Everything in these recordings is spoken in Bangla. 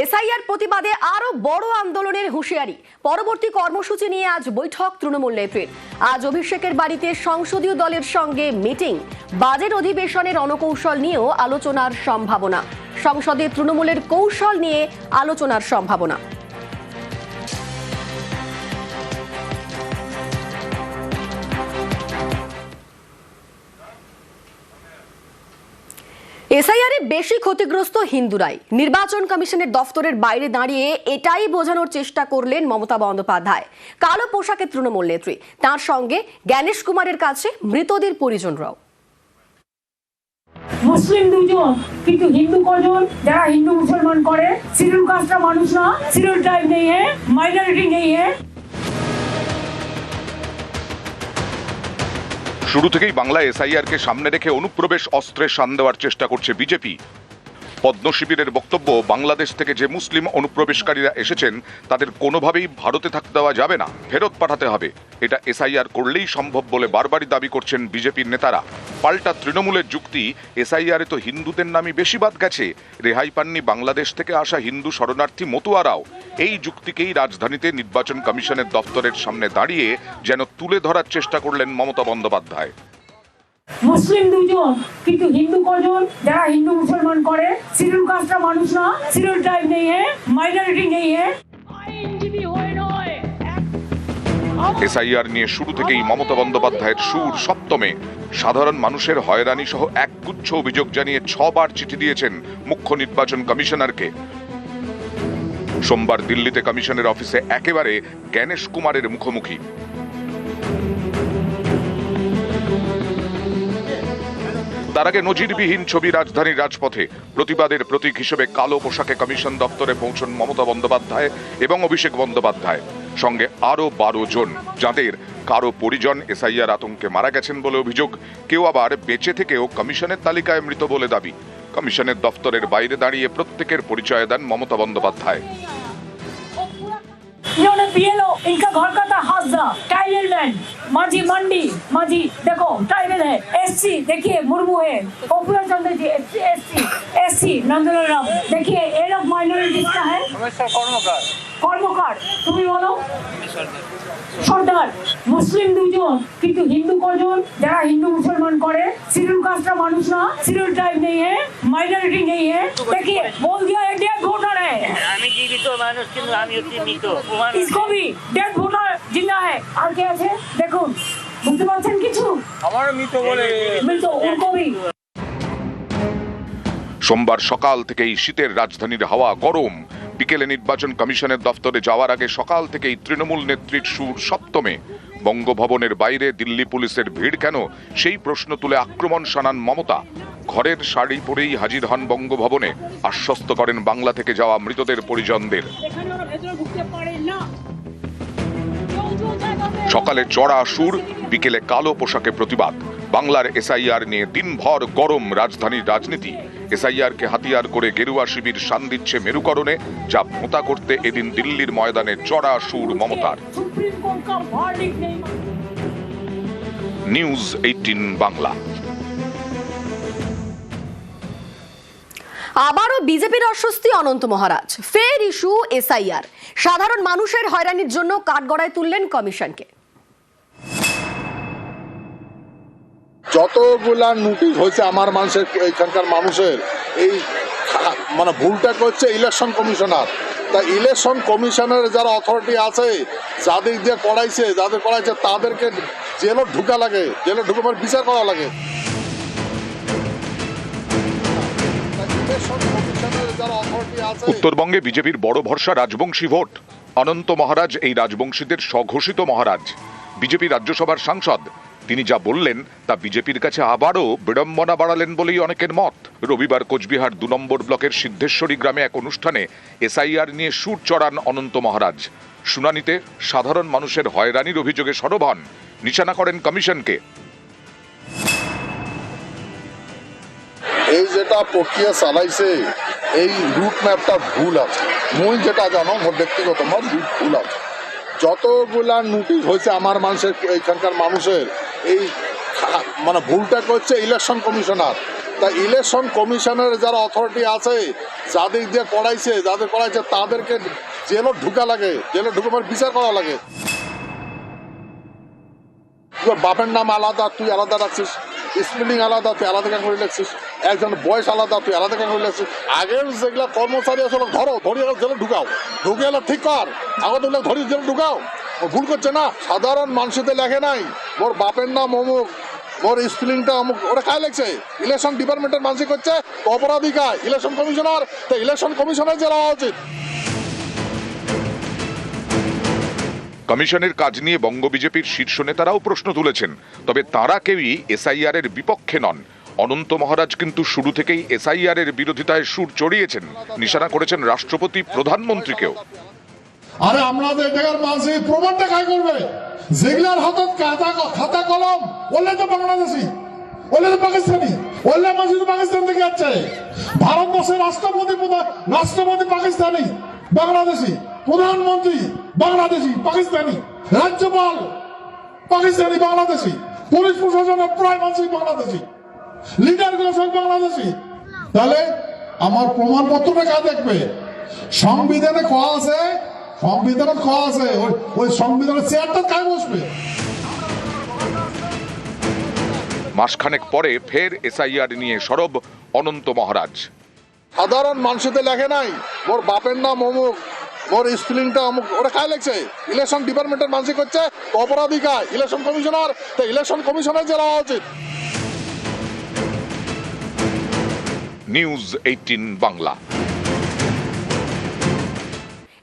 এসআইআর প্রতিবাদে আরো বড় আন্দোলনের হুঁশিয়ারি। পরবর্তী কর্মসূচি নিয়ে আজ বৈঠক তৃণমূল নেত্রীর। আজ অভিষেকের বাড়িতে সংসদীয় দলের সঙ্গে মিটিং। বাজেট অধিবেশনের রণকৌশল নিয়েও আলোচনার সম্ভাবনা। সংসদে তৃণমূলের কৌশল নিয়ে আলোচনার সম্ভাবনা। এসআইআরে বেশি ক্ষতিগ্রস্ত হিন্দুরাই। নির্বাচন কমিশনের দফতরের বাইরে দাঁড়িয়ে এটাই বোঝানোর চেষ্টা করলেন মমতা বন্দ্যোপাধ্যায়। কালো পোশাকে তৃণমূল নেত্রী, তার সঙ্গে জ্ঞানেশ কুমারের কাছে মৃতদের পরিজনরাও। মুসলিম দুজন কিন্তু হিন্দু কজন? যারা হিন্দু মুসলমান করে, শিডিউল কাস্টটা মানুষ না, শিডিউল ট্রাইব নেই, মাইনরিটি নেই। শুরু থেকেই বাংলা এসআইআরকে সামনে রেখে অনুপ্রবেশ অস্ত্রের শান দেওয়ার চেষ্টা করছে বিজেপি। পদ্ম শিবিরের বক্তব্য, বাংলাদেশ থেকে যে মুসলিম অনুপ্রবেশকারীরা এসেছেন তাদের কোনোভাবেই ভারতে থাকতে দেওয়া যাবে না, ফেরত পাঠাতে হবে। এটা এসআইআর করলেই সম্ভব বলে বারবারই দাবি করছেন বিজেপির নেতারা। পাল্টা তৃণমূলের যুক্তি, এসআইআরে তো হিন্দুদের নামই বেশি বাদ গেছে, রেহাই পাননি বাংলাদেশ থেকে আসা হিন্দু শরণার্থী মতুয়ারাও। এই যুক্তিকেই রাজধানীতে নির্বাচন কমিশনের দপ্তরের সামনে দাঁড়িয়ে যেন তুলে ধরার চেষ্টা করলেন মমতা বন্দ্যোপাধ্যায়। মুসলিম দুজন কিন্তু হিন্দু কজন? যারা হিন্দু মুসলমান করে, শিডিউল কাস্টটা মানুষ না, শিডিউল ট্রাইব নেই, মাইনরিটি নেই। আইনজীবী হয়ে নয়। এসআইআর নিয়ে শুরু থেকেই মমতা বন্দ্যোপাধ্যায়ের সুর সপ্তমে। সাধারণ মানুষের হয়রানি সহ একগুচ্ছ অভিযোগ জানিয়ে 6 বার চিঠি দিয়েছেন মুখ্য নির্বাচন কমিশনারকে। সোমবার দিল্লিতে কমিশনের অফিসে একেবারে জ্ঞানেশ কুমারের মুখোমুখি। তার আগে নজিরবিহীন ছবি রাজধানীর রাজপথে। প্রতিবাদের প্রতীক হিসেবে কালো পোশাকে কমিশন দপ্তরে পৌঁছন মমতা বন্দ্যোপাধ্যায় এবং অভিষেক বন্দ্যোপাধ্যায়, সঙ্গে আরো 12 জন, যাদের কারো পরিজন এসআইআর আতঙ্কে মারা গেছেন বলে অভিযোগ। কেউ আবার বেঁচে থেকেও কমিশনের তালিকায় মৃত বলে দাবি। কমিশনের দপ্তরের বাইরে দাঁড়িয়ে প্রত্যেকের পরিচয় দেন মমতা বন্দ্যোপাধ্যায়। इन्होंने बीएलओ, इनका घर का था हाजदा, टाइगर मैन, माझी मंडी, माझी देखो ट्राइबल है, एससी देखिए मुर्मू है, पॉपुलर चंद्र जी एससी नंदलाल राम देखिए, ये लोग माइनॉरिटी का है। কর্মকার তুমি বলো। সর্দার। মুসলিম দুজন কিন্তু হিন্দু কজন? যারা হিন্দু মুসলমান করে, শিডিউল কাস্টটা মানুষ না, শিডিউল ট্রাইব নেই, মাইনরিটি নেই। देखिए बोल दिया है डेड वोटर है। আমি জীবিত মানুষ কিন্তু আমি হচ্ছি মৃত। इसको भी डेड वोटर जिंदा है। আর কে আছে দেখুন, বুঝতে পারছেন কিছু? আমার মৃত বলে মৃত उनको भी। সোমবার সকাল থেকেই শীতের রাজধানীর হাওয়া গরম। বিকেলে নির্বাচন কমিশনের দফতরে যাওয়ার আগে সকাল থেকেই তৃণমূল নেত্রীর সুর সপ্তমে। বঙ্গভবনের বাইরে দিল্লি পুলিশের ভিড় কেন, সেই প্রশ্ন তুলে আক্রমণ শানান মমতা। ঘরের শাড়ি পরেই হাজির হন বঙ্গভবনে, আশ্বস্ত করেন বাংলা থেকে যাওয়া মৃতদের পরিজনদের। সকালে চড়া সুর, বিকেলে কালো পোশাকে প্রতিবাদ। বাংলার এসআইআর নিয়ে দিনভর গরম রাজধানীর রাজনীতি। এসআইআরকে হাতিয়ার করে গেরুয়া শিবির শান দিচ্ছে মেরুকরণে, যা ভোঁতা করতে এদিন দিল্লির ময়দানে চড়া সুর মমতার। নিউজ 18 বাংলা। আবারও বিজেপির অস্বস্তি অনন্ত মহারাজ। ফের ইস্যু এসআইআর। সাধারণ মানুষের হয়রানির জন্য কাঠগড়ায় তুললেন কমিশনকে। যতগুলা নোটিশ হয়েছে আমার মানুষের, এখানকার মানুষের এই মানে ভুলটা করছে ইলেকশন কমিশনার। তা ইলেকশন কমিশনের যারা অথরিটি আছে, যাদের দিয়ে করাইছে, তাদেরকে জেলে ঢুকা লাগে, জেলে ঢুকে বিচার করা লাগে। উত্তরবঙ্গে বিজেপির বড় ভরসা রাজবংশী ভোট। অনন্ত মহারাজ এই রাজবংশীদের স্বঘোষিত মহারাজ, বিজেপি রাজ্যসভার সাংসদ। তিনি যা বললেন তা বিজেপির কাছে আবারও বিড়ম্বনা বাড়ালেন বলেই অনেকের মত। রবিবার কোচবিহার 2 নম্বর ব্লকের সিদ্ধেশ্বরী গ্রামে এক অনুষ্ঠানে এসআইআর নিয়ে সুর চড়ান অনন্ত মহারাজ। শুনানিতে সাধারণ মানুষের হয়রানির অভিযোগে সরব হন, নিশানা করেন কমিশনকে। এই যেটা প্রক্রিয়া চালাইছে, এই রুট ম্যাপটা ভুল আছে। মুই যেটা জানো, মোর ব্যক্তিগত মত, ভুল আছে। যতগুলা নোটিশ হয়েছে আমার মানুষের, এখানকার মানুষের এই মানে ভুলটা করছে ইলেকশন কমিশনার। তা ইলেকশন কমিশনের যারা অথরিটি আছে যাদের দিয়ে করাইছে তাদেরকে জেলে ঢুকা লাগে, জেলে ঢুকে বিচার করা লাগে। তোর বাপের নাম আলাদা, তুই আলাদা রাখছিস, স্পেলিং আলাদা, তুই আলাদা কেন করে লিখছিস, একজন বয়স আলাদা, তুই আলাদা কেন করে লিখছিস। আগের যেগুলো কর্মচারী আসলে ধরি জেলে ঢুকাও, ঢুকে এলে ঠিক কর, আগত ধরি জেলে ঢুকাও। ভুল করছে না, সাধারণ মানুষদের লেখে নাই মোর বাপের নাম অমুক, মোর স্পেলিংটা অমুক, ওরা কায় লেখছে? ইলেকশন ডিপার্টমেন্টের মানুষ করছে, অপরাধী কায়? Election commissioner. তো ইলেকশন কমিশনার জেলা হওয়া উচিত। কমিশনের কাজ নিয়ে বঙ্গ বিজেপির শীর্ষ নেতারাও প্রশ্ন তুলেছেন, তবে তারা কেউই এসআইআর এর বিপক্ষে নন। অনন্ত মহারাজ কিন্তু শুরু থেকেই এসআইআর এর বিরোধিতায় সুর চড়িয়েছেন, নিশানা করেছেন রাষ্ট্রপতি, প্রধানমন্ত্রীকেও। আরে আমাদের দেখার মানুষ প্রমাণটা কাজ করবে, যেগুলার হাতত খাতা কলম ওলে তো বাংলাদেশি, ওলে তো পাকিস্তানি, ওলে মানুষ তো পাকিস্তান থেকে যাচ্ছে। ভারতবর্ষের রাষ্ট্রপতি পাকিস্তানি বাংলাদেশি, প্রধানমন্ত্রী বাংলাদেশি পাকিস্তানি, রাজ্যপাল পাকিস্তানি বাংলাদেশি, পুলিশ প্রশাসনের প্রায় মানুষই বাংলাদেশি, লিডার গুলো সব বাংলাদেশি। তাহলে আমার প্রমাণপত্রটা কাজ দেখবে? সংবিধানে কয়া আছে, ওই সংবিধানের চেয়ারটা কাজ বসবে। মাসখানেক পরে ফের এসআইআর নিয়ে সরব অনন্ত মহারাজ। সাধারণ মানুষদের লেখে নাই মোর বাপের নাম অমুক, মোর স্পেলিংটা অমুক, ওরা কায় লেখছে? ইলেকশন ডিপার্টমেন্টের মানুষ করছে, অপরাধী কায়? Election commissioner. তো ইলেকশন কমিশনের জেলা হওয়া উচিত। নিউজ 18 বাংলা।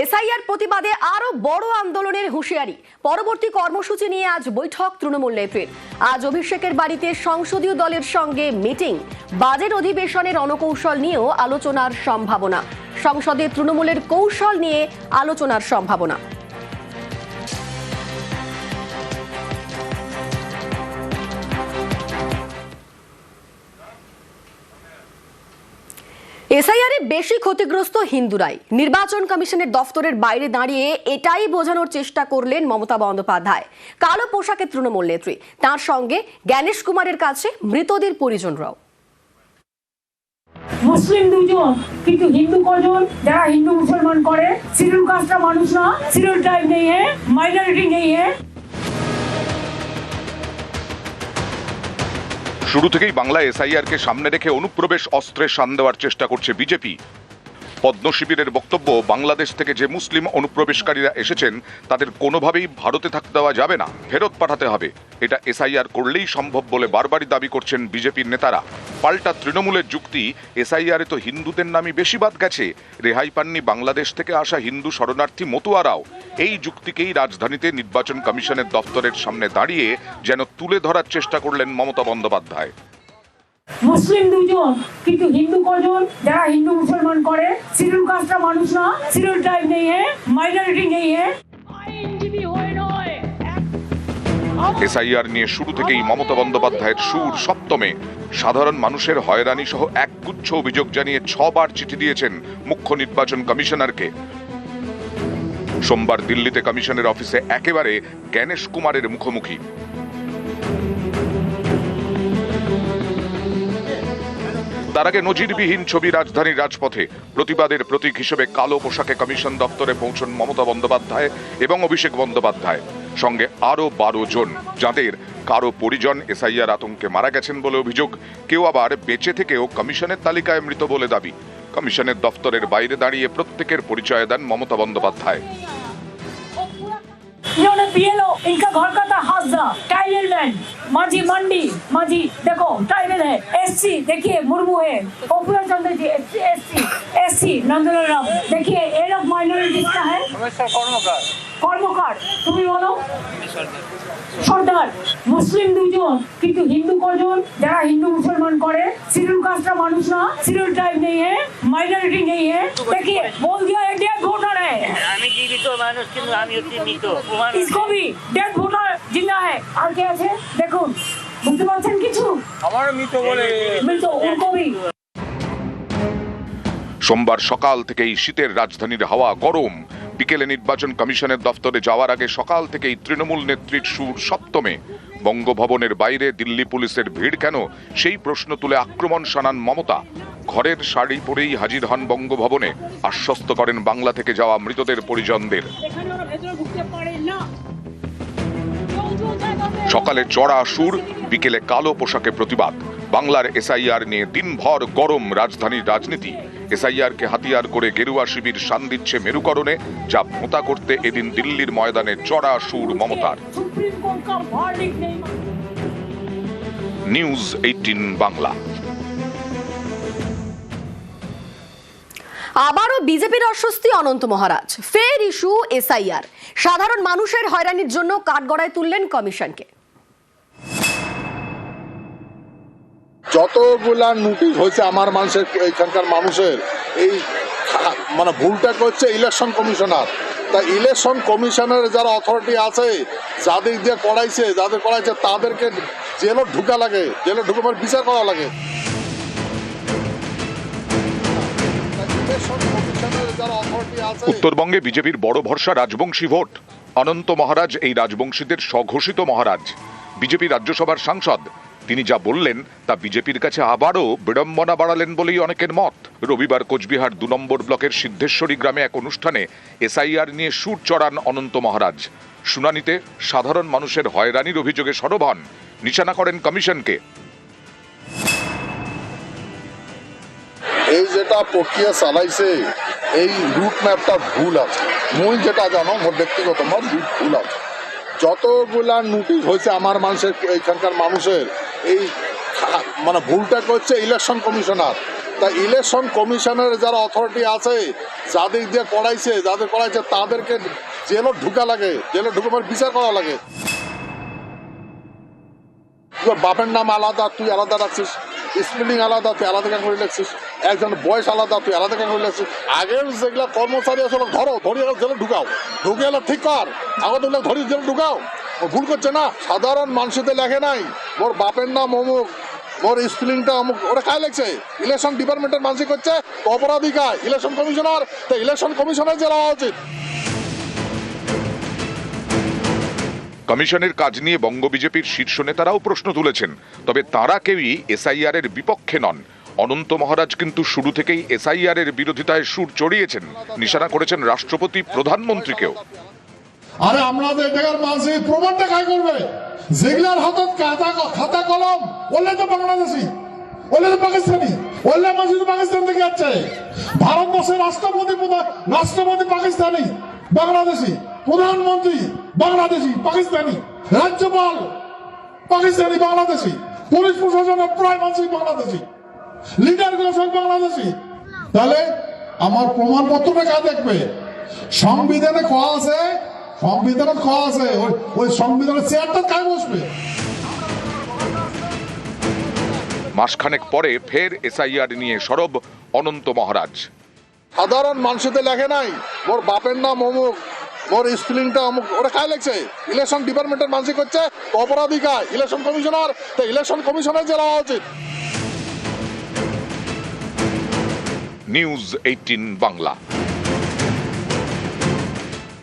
এসআইআর প্রতিবাদে আরো বড় আন্দোলনের হুঁশিয়ারি, পরবর্তী কর্মসূচি নিয়ে আজ বৈঠক তৃণমূল নেত্রীর। আজ অভিষেকের বাড়িতে সংসদীয় দলের সঙ্গে মিটিং, বাজেট অধিবেশনের রণকৌশল নিয়েও আলোচনার সম্ভাবনা। সংসদে তৃণমূলের কৌশল নিয়ে আলোচনার সম্ভাবনা। এসআইআরে বেশি ক্ষতিগ্রস্ত হিন্দুরাই। নির্বাচন কমিশনের দফতরের বাইরে দাঁড়িয়ে এটাই বোঝানোর চেষ্টা করলেন মমতা বন্দ্যোপাধ্যায়। কালো পোশাকে তৃণমূল নেত্রী, তার সঙ্গে জ্ঞানেশ কুমারের কাছে মৃতদের পরিজনরাও। মুসলিম দুজন কিন্তু হিন্দু কজন? যারা হিন্দু মুসলমান করে, শিডিউল কাস্টটা মানুষ না, শিডিউল ট্রাইব নেই, মাইনরিটি নেই। শুরু থেকেই বাংলা এসআইআরকে সামনে রেখে অনুপ্রবেশ অস্ত্রের শান দেওয়ার চেষ্টা করছে বিজেপি। পদ্ম শিবিরের বক্তব্য, বাংলাদেশ থেকে যে মুসলিম অনুপ্রবেশকারীরা এসেছেন তাদের কোনোভাবেই ভারতে থাকতে দেওয়া যাবে না, ফেরত পাঠাতে হবে। এটা এসআইআর করলেই সম্ভব বলে বারবারই দাবি করছেন বিজেপির নেতারা। পাল্টা তৃণমূলের যুক্তি, এসআইআরে তো হিন্দুদের নামই বেশি বাদ গেছে, রেহাই পাননি বাংলাদেশ থেকে আসা হিন্দু শরণার্থী মতুয়ারাও। এই যুক্তিকেই রাজধানীতে নির্বাচন কমিশনের দফতরের সামনে দাঁড়িয়ে যেন তুলে ধরার চেষ্টা করলেন মমতা বন্দ্যোপাধ্যায়। মুসলিম দুজন কিন্তু হিন্দু কজন? যারা হিন্দু মুসলমান করে, শিডিউল কাস্টটা মানুষ না, শিডিউল ট্রাইব নেই, মাইনরিটি নেই। আইনজীবী হয়ে নয়। এসআইআর নিয়ে শুরু থেকেই মমতা বন্দ্যোপাধ্যায়ের সুর সপ্তমে। সাধারণ মানুষের হয়রানি সহ একগুচ্ছ অভিযোগ জানিয়ে 6 বার চিঠি দিয়েছেন মুখ্য নির্বাচন কমিশনারকে। সোমবার দিল্লিতে কমিশনের অফিসে একেবারে জ্ঞানেশ কুমারের মুখোমুখি। তার আগে নজিরবিহীন ছবি রাজধানীর রাজপথে। প্রতিবাদের প্রতীক হিসেবে কালো পোশাকে কমিশন দপ্তরে পৌঁছন মমতা বন্দ্যোপাধ্যায় এবং অভিষেক বন্দ্যোপাধ্যায়, সঙ্গে আরো 12 জন, যাদের কারো পরিজন এসআইআর আতঙ্কে মারা গেছেন বলে অভিযোগ, কেউ আবার বেঁচে থেকেও কমিশনের তালিকায় মৃত বলে দাবি। কমিশনের দপ্তরের বাইরে দাঁড়িয়ে প্রত্যেকের পরিচয় দেন মমতা বন্দ্যোপাধ্যায়। इन्होंने बीएलओ, इनका घर का था हाजरा, टाइगर मैन, माझी मंडी, माझी देखो ट्राइबल है, एससी देखिए मुर्मू है, पॉपुलर चंद्र जी एससी नंदलाल राम, देखिए ये लोग माइनॉरिटी का है। কর্মকার তুমি বলো? সর্দার। মুসলিম দুজন কিন্তু হিন্দু কজন? যারা হিন্দু মুসলমান করে, শিডিউল কাস্টটা মানুষ না, শিডিউল ট্রাইব নেই, মাইনরিটি নেই। देखिए बोल दिया ये डेड वोटर है। আমি জীবিত মানুষ কিন্তু আমি হচ্ছি মৃত। इसको भी डेड वोटर जिंदा है। আর কে আছে দেখুন, বুঝতে পারছেন কিছু? আমার মৃত বলে মৃত, उनको भी। সোমবার সকাল থেকেই শীতের রাজধানীর হাওয়া গরম। বিকেলে নির্বাচন কমিশনের দফতরে যাওয়ার আগে সকাল থেকেই তৃণমূল নেত্রীর সুর সপ্তমে। বঙ্গভবনের বাইরে দিল্লি পুলিশের ভিড় কেন, সেই প্রশ্ন তুলে আক্রমণ শানান মমতা। ঘরের শাড়ি পরেই হাজির হন বঙ্গভবনে, আশ্বস্ত করেন বাংলা থেকে যাওয়া মৃতদের পরিজনদের। সকালে চড়া সুর, বিকেলে কালো পোশাকে প্রতিবাদ। বাংলার এসআইআর নিয়ে দিনভর গরম রাজধানীর রাজনীতি। এসআইআরকে হাতিয়ার করে গেরুয়া শিবির শান দিচ্ছে মেরুকরণে, যা ভোঁতা করতে এদিন দিল্লির ময়দানে চড়া সুর মমতার। নিউজ 18 বাংলা। আবারও বিজেপির অস্বস্তি অনন্ত মহারাজ। ফের ইস্যু এসআইআর। সাধারণ মানুষের হয়রানির জন্য কাঠগড়ায় তুললেন কমিশনকে। যতগুলা নোটিশ হয়েছে আমার মানুষের, এখানকার মানুষের এই মানে ভুলটা করছে ইলেকশন কমিশনার। তা ইলেকশন কমিশনের যারা অথরিটি আছে, যাদের দিয়ে করাইছে তাদেরকে জেলে ঢুকা লাগে, জেলে ঢুকে বিচার করা লাগে। উত্তরবঙ্গে বিজেপির বড় ভরসা রাজবংশী ভোট। অনন্ত মহারাজ এই রাজবংশীদের স্বঘোষিত মহারাজ, বিজেপি রাজ্যসভার সাংসদ। তিনি যা বললেন তা বিজেপির কাছে আবারও বিড়ম্বনা বাড়ালেন বলেই অনেকের মত। রবিবার কোচবিহার 2 নম্বর ব্লকের সিদ্ধেশ্বরী গ্রামে এক অনুষ্ঠানে এসআইআর নিয়ে সুর চড়ান অনন্ত মহারাজ। শুনানিতে সাধারণ মানুষের হয়রানির অভিযোগে সরব হন, নিশানা করেন কমিশনকে। এই যেটা প্রক্রিয়া চালাইছে, এই রুট ম্যাপটা ভুল আছে। মুই যেটা জানো, মোর ব্যক্তিগত মত, ভুল আছে। যতগুলা নোটিশ হয়েছে আমার মানুষের, এখানকার মানুষের এই মানে ভুলটা করছে ইলেকশন কমিশনার। তা ইলেকশন কমিশনের যারা অথরিটি আছে, যাদের দিয়ে করাইছে তাদেরকে জেলে ঢুকা লাগে, জেলে ঢুকে বিচার করা লাগে। বাপের নাম আলাদা, তুই আলাদা রাখছিস, স্পেলিং আলাদা, তুই আলাদা কেন করে লিখছিস, একজন বয়স আলাদা, তুই আলাদা কেন করে লিখছিস। আগের যেগুলা কর্মচারী আসলে ধরি জেলে ঢুকাও, ঢুকে এলে ঠিক কর, আগত ধরি জেলে ঢুকাও। ভুল করছে না, সাধারণ মানুষদের লেখে নাই মোর বাপের নাম অমুক, মোর স্পেলিংটা অমুক, ওরা কায় লেখছে? ইলেকশন ডিপার্টমেন্টের মানুষ করছে, অপরাধী কায়? Election commissioner. তো ইলেকশন কমিশনার জেলা হওয়া উচিত। কমিশনের কাজ নিয়ে বঙ্গ বিজেপির শীর্ষ নেতারাও প্রশ্ন তুলেছেন, তবে তারা কেউই এসআইআর এর বিপক্ষে নন। অনন্ত মহারাজ কিন্তু শুরু থেকেই এসআইআর এর বিরোধিতায় সুর চড়িয়েছেন, নিশানা করেছেন রাষ্ট্রপতি, প্রধানমন্ত্রীকেও। আরে আমাদের জায়গার মানুষ প্রমাণটা কাই করবে? যেগুলার হাতত খাতা কলম, ওলে তো বাংলাদেশি, ওলে তো পাকিস্তানি, ওলে মানুষ পাকিস্তান থেকে যাচ্ছে। ভারতবর্ষের রাষ্ট্রপতি পাকিস্তানি বাংলাদেশি, প্রধানমন্ত্রী বাংলাদেশি পাকিস্তানি, রাজ্যপাল পাকিস্তানি বাংলাদেশি, পুলিশ প্রশাসনের প্রায় মানুষ বাংলাদেশি, লিডারগুলো সব বাংলাদেশি। তাহলে আমার প্রমাণপত্রটা কাজ দেখবে? সংবিধানে খোয়া আছে, ওই সংবিধানের চেয়ারটা কাজ বসবে। মাসখানেক পরে ফের এসআইআর নিয়ে সরব অনন্ত মহারাজ। সাধারণ মানুষদের লেখে নাই মোর বাপের নাম অমুক, মোর স্পেলিংটা অমুক, ওরা কায় লেখছে? ইলেকশন ডিপার্টমেন্টের মানুষ করছে, অপরাধী কায়? Election commissioner. তো ইলেকশন কমিশনার জেলা হওয়া উচিত। নিউজ 18 বাংলা।